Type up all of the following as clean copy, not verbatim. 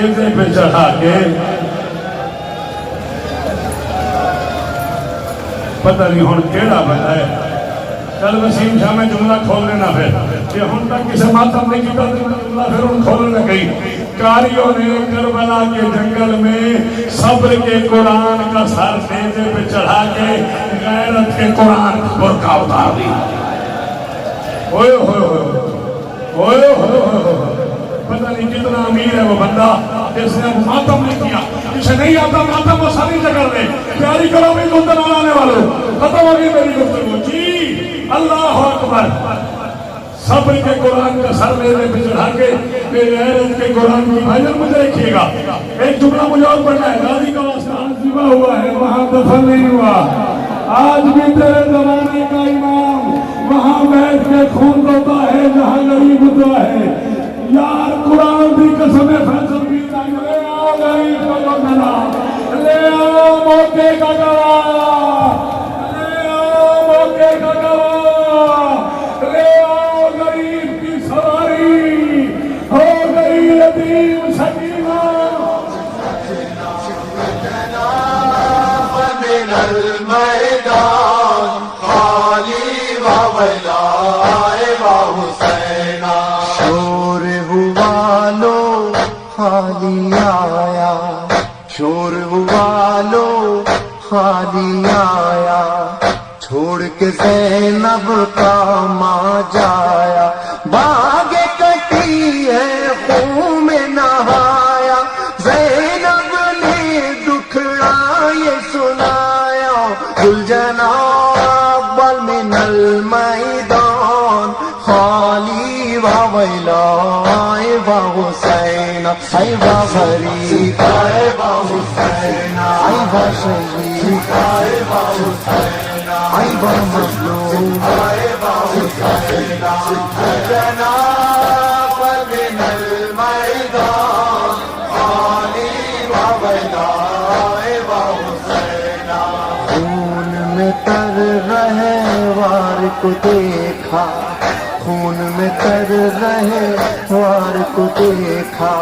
نیزے پہ چڑھا کے پتہ نہیں ہون کیڑا بنا ہے. چل وسیم شاہ میں جملہ کھول لینا پھر کہ ہن تک کسی ماتم نہیں کیتا جملہ پھر ہن کھولنا گئی. کاریوں نے کربلا کے جنگل میں صبر کے قرآن کا سر نیزے پہ چڑھا کے غیرت کے قرآن کا برقع اتار دی. ہوئے ہوئے ہوئے ہوئے ہوئے پتہ نہیں کتنا امیر ہے وہ بندہ جس نے ماتم نہیں کیا. جسے نہیں آتا ماتم وہ ساری جگہ دے. پیاری کرو بھی گفتگو آنے والوں ختم ہوگی میری گفتگو. جی اللہ اکبر. صبر کے قرآن کا سر میرے پہ چڑھا کے غیرت کے قرآن کی بھائی مجھے رکھیے گا. ایک جملہ مجھے اور پڑھنا ہے. غازی کا واسطہ ذبح ہوا ہے وہاں دفن نہیں ہوا. آج بھی تیرے زمانے کا امام وہاں بیٹھ کے خون روتا ہے جہاں غریب ہوتا ہے. یار قرآن کی قسم فیصل بھی لے آؤ غریب کا گنا لے آؤ موقع کا گواہ لے آؤ موقع کا گواہ لے آؤ غریب کی سواری ہو گئی یتیم سکینہ من المیدان خالی و ویلائے و حسینہ. شور ہوا لو خالی آیا شور ہوا لو خالی آیا چھوڑ کے زینب کا ماں جایا. باغ کٹی ہے خون میں نہایا زینب نے دکھڑا یہ سنایا. گل جناب بل من المیدان خالی و ویلائے و حسین. ای با غریب ای با حسین ای با شہید ای با حسین ای با مظلوم ای با حسین. جناب من المیدان خالی و ویلائے و حسین. خون میں تر رہے وار کو دیکھا خون میں تر رہے وار کو دیکھا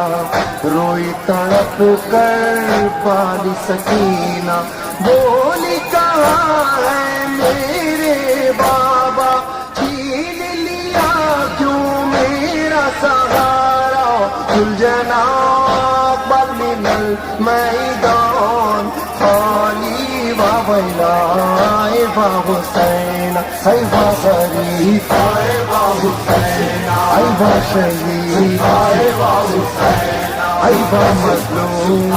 روئی تڑپ کر بالی سکینہ. بولی کہاں ہے میرے بابا چھین لیا کیوں میرا سہارا. گل جناب بل من المیدان خالی و ویلائے و حسین. ای با غریب ای با حسین ای با شہید ای با حسین ای با مظلوم